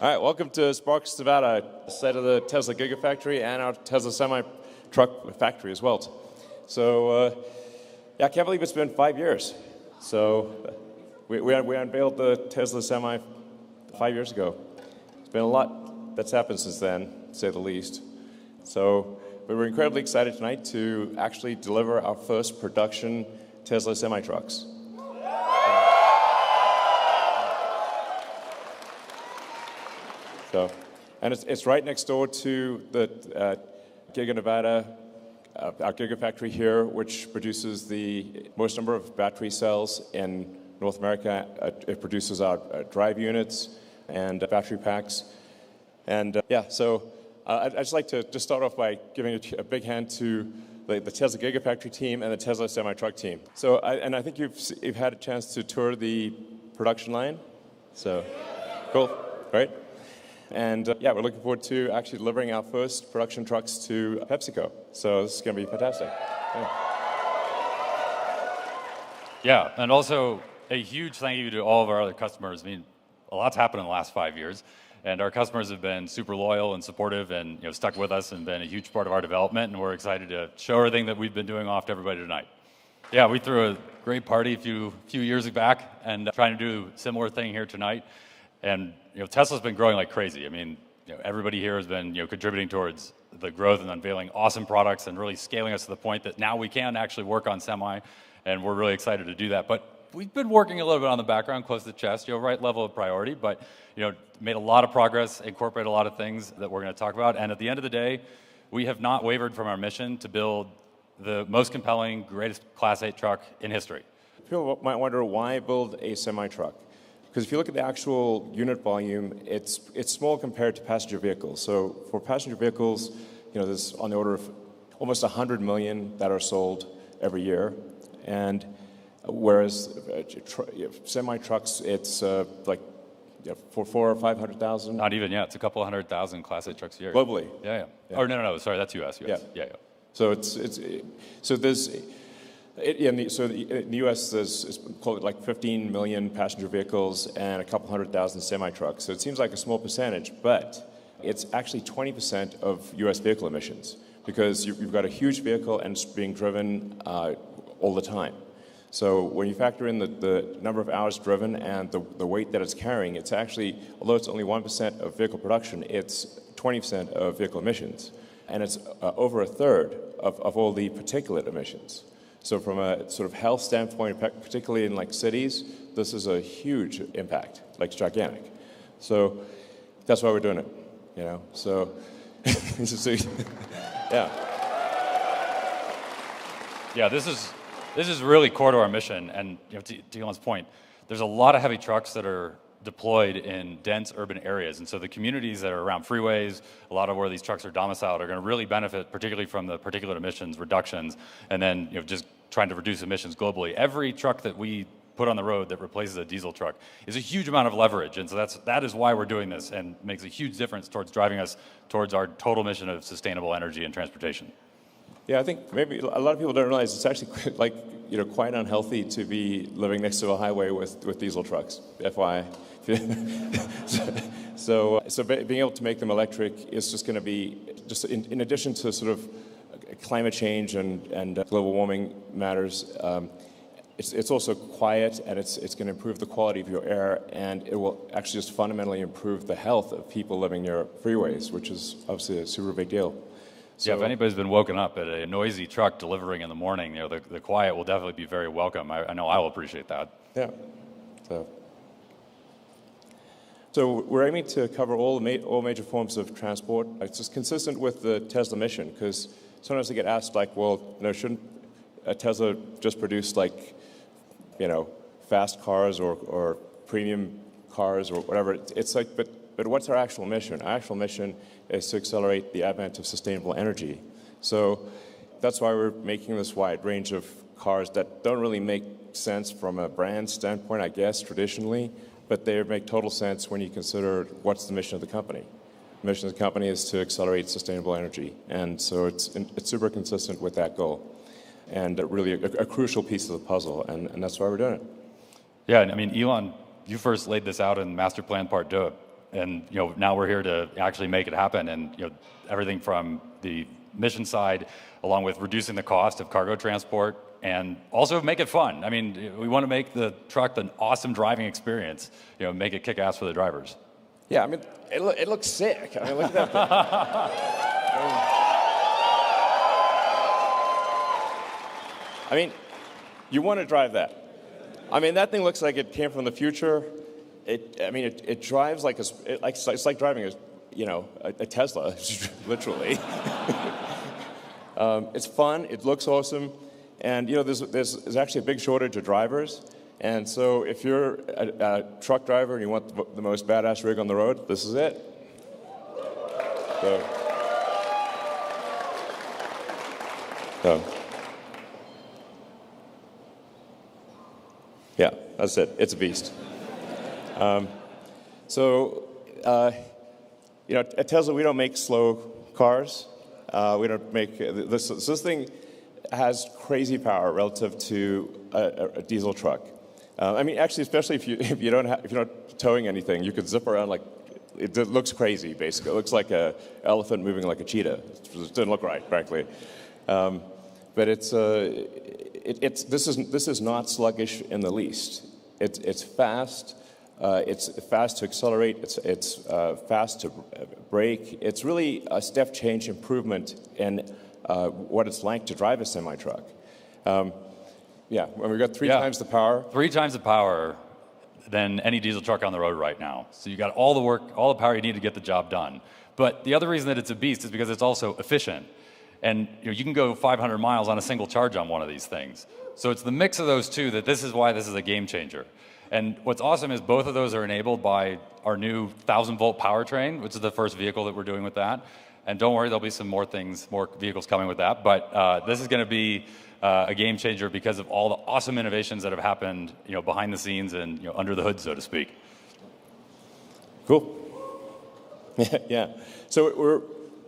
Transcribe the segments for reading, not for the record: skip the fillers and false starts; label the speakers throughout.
Speaker 1: All right, welcome to Sparks, Nevada, site of the Tesla Gigafactory and our Tesla semi-truck factory as well. So, I can't believe it's been 5 years. So, we unveiled the Tesla Semi 5 years ago. It's been a lot that's happened since then, to say the least. So, but we're incredibly excited tonight to actually deliver our first production Tesla semi-trucks. So, and it's right next door to the Giga Nevada, our Gigafactory here, which produces the most number of battery cells in North America. It produces our drive units and battery packs. And so I'd just like to just start off by giving a big hand to the Tesla Gigafactory team and the Tesla semi-truck team. So, I think you've had a chance to tour the production line. So, cool, right? And we're looking forward to actually delivering our first production trucks to PepsiCo. So this is going to be fantastic.
Speaker 2: Yeah, and also a huge thank you to all of our other customers. I mean, a lot's happened in the last 5 years, and our customers have been super loyal and supportive and stuck with us and been a huge part of our development, and we're excited to show everything that we've been doing off to everybody tonight. Yeah, we threw a great party a few years back and trying to do a similar thing here tonight. And Tesla's been growing like crazy. I mean, everybody here has been contributing towards the growth and unveiling awesome products and really scaling us to the point that now we can actually work on semi, and we're really excited to do that. But we've been working a little bit on the background, close to the chest, right level of priority, but made a lot of progress, incorporated a lot of things that we're going to talk about. And at the end of the day, we have not wavered from our mission to build the most compelling, greatest Class 8 truck in history.
Speaker 1: People might wonder why build a semi-truck. Because if you look at the actual unit volume, it's small compared to passenger vehicles. So for passenger vehicles, there's on the order of almost 100 million that are sold every year, and whereas semi-trucks, it's like for 400,000 or 500,000.
Speaker 2: Not even, it's a couple 100,000 Class 8 trucks a year.
Speaker 1: Globally.
Speaker 2: Yeah. Oh no, sorry, that's US.
Speaker 1: Yeah. So in the U.S., there's like 15 million passenger vehicles and a couple 100,000 semi-trucks. So it seems like a small percentage, but it's actually 20% of U.S. vehicle emissions because you've got a huge vehicle and it's being driven all the time. So when you factor in the number of hours driven and the weight that it's carrying, it's actually, although it's only 1% of vehicle production, it's 20% of vehicle emissions. And it's over a third of all the particulate emissions. So from a sort of health standpoint, particularly in like cities, this is a huge impact, like it's gigantic. So that's why we're doing it, So, yeah.
Speaker 2: Yeah, this is really core to our mission, and to Elon's point, there's a lot of heavy trucks that are deployed in dense urban areas, and so the communities that are around freeways, a lot of where these trucks are domiciled, are going to really benefit, particularly from the particulate emissions reductions, and then just trying to reduce emissions globally. Every truck that we put on the road that replaces a diesel truck is a huge amount of leverage, and so that is why we're doing this, and makes a huge difference towards driving us towards our total mission of sustainable energy and transportation.
Speaker 1: Yeah, I think maybe a lot of people don't realize it's actually quite unhealthy to be living next to a highway with diesel trucks, FYI. So being able to make them electric is just going to be, just in addition to sort of climate change and global warming matters, it's also quiet, and it's going to improve the quality of your air, and it will actually just fundamentally improve the health of people living near freeways, which is obviously a super big deal.
Speaker 2: So, if anybody's been woken up at a noisy truck delivering in the morning, the quiet will definitely be very welcome. I know I will appreciate that.
Speaker 1: Yeah. So we're aiming to cover all major forms of transport. It's just consistent with the Tesla mission, because sometimes I get asked, shouldn't Tesla just produce fast cars or premium cars or whatever? It's like, but what's our actual mission? Our actual mission is to accelerate the advent of sustainable energy. So that's why we're making this wide range of cars that don't really make sense from a brand standpoint, I guess, traditionally, but they make total sense when you consider what's the mission of the company. The mission of the company is to accelerate sustainable energy, and so it's super consistent with that goal, and really a crucial piece of the puzzle, and that's why we're doing it.
Speaker 2: Yeah, and I mean, Elon, you first laid this out in Master Plan Part 2 And now we're here to actually make it happen. And everything from the mission side, along with reducing the cost of cargo transport, and also make it fun. I mean, we want to make the truck an awesome driving experience. Make it kick ass for the drivers.
Speaker 1: Yeah, I mean, it looks sick. I mean, look at that thing. I mean, you want to drive that. I mean, that thing looks like it came from the future. It drives like it's like driving a Tesla, literally. It's fun. It looks awesome, and there's actually a big shortage of drivers. And so, if you're a truck driver and you want the most badass rig on the road, this is it. So. Yeah, that's it. It's a beast. At Tesla, we don't make slow cars. We don't make this. This thing has crazy power relative to a diesel truck. I mean, actually, especially if you're not towing anything, you could zip around like it looks crazy. Basically, it looks like an elephant moving like a cheetah. It doesn't look right, frankly. But this is not sluggish in the least. It's fast. It's fast to accelerate. It's fast to brake. It's really a step change improvement in what it's like to drive a semi truck. Yeah, when we've got three times the power.
Speaker 2: 3 times the power than any diesel truck on the road right now. So you got all the work, all the power you need to get the job done. But the other reason that it's a beast is because it's also efficient. And you can go 500 miles on a single charge on one of these things. So it's the mix of those two that this is why this is a game changer. And what's awesome is both of those are enabled by our new 1,000-volt powertrain, which is the first vehicle that we're doing with that. And don't worry, there'll be some more vehicles coming with that. But this is going to be a game changer because of all the awesome innovations that have happened, behind the scenes and under the hood, so to speak.
Speaker 1: Cool. Yeah. So we're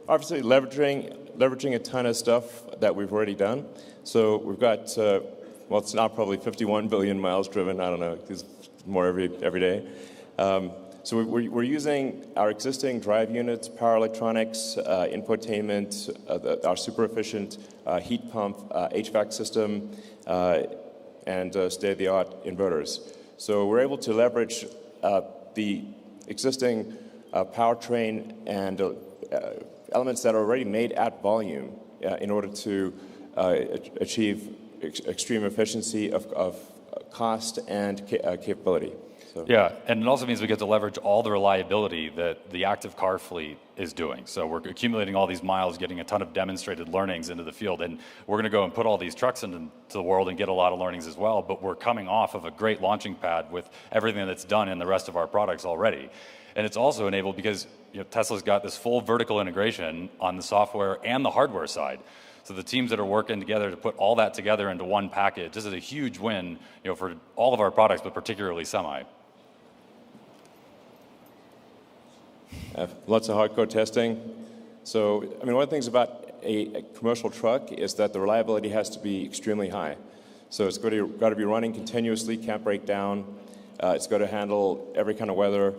Speaker 1: obviously leveraging a ton of stuff that we've already done. So we've got, it's now probably 51 billion miles driven. I don't know, there's more every day. So we're using our existing drive units, power electronics, infotainment, our super efficient heat pump, HVAC system, and state-of-the-art inverters. So we're able to leverage the existing powertrain and elements that are already made at volume in order to achieve extreme efficiency of cost and capability. So.
Speaker 2: Yeah, and it also means we get to leverage all the reliability that the active car fleet is doing. So we're accumulating all these miles, getting a ton of demonstrated learnings into the field, and we're going to go and put all these trucks into the world and get a lot of learnings as well, but we're coming off of a great launching pad with everything that's done in the rest of our products already. And it's also enabled because Tesla's got this full vertical integration on the software and the hardware side. So the teams that are working together to put all that together into one package, this is a huge win, for all of our products, but particularly Semi.
Speaker 1: Lots of hardcore testing. So, one of the things about a commercial truck is that the reliability has to be extremely high. So it's got to be running continuously, can't break down. It's got to handle every kind of weather.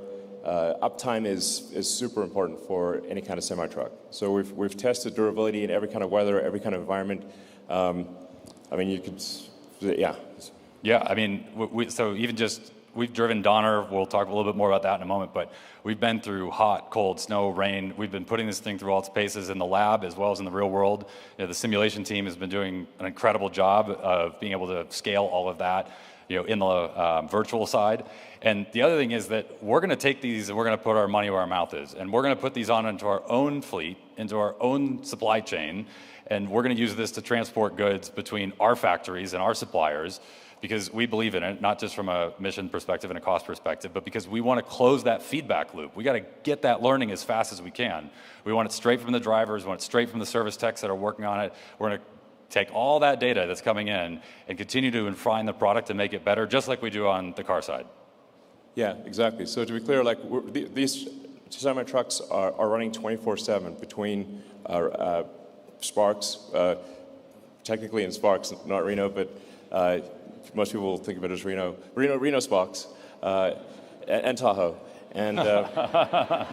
Speaker 1: Uptime is super important for any kind of semi-truck. So we've tested durability in every kind of weather, every kind of environment. You could, yeah.
Speaker 2: Yeah, so even just, we've driven Donner, we'll talk a little bit more about that in a moment, but we've been through hot, cold, snow, rain. We've been putting this thing through all its paces in the lab as well as in the real world. The simulation team has been doing an incredible job of being able to scale all of that, in the virtual side. And the other thing is that we're going to take these and we're going to put our money where our mouth is. And we're going to put these on into our own fleet, into our own supply chain, and we're going to use this to transport goods between our factories and our suppliers, because we believe in it, not just from a mission perspective and a cost perspective, but because we want to close that feedback loop. We got to get that learning as fast as we can. We want it straight from the drivers, we want it straight from the service techs that are working on it. We're going to take all that data that's coming in and continue to refine the product and make it better, just like we do on the car side.
Speaker 1: Yeah, exactly. So to be clear, these semi-trucks are running 24/7 between Sparks, technically in Sparks, not Reno, but most people will think of it as Reno Sparks, and Tahoe. And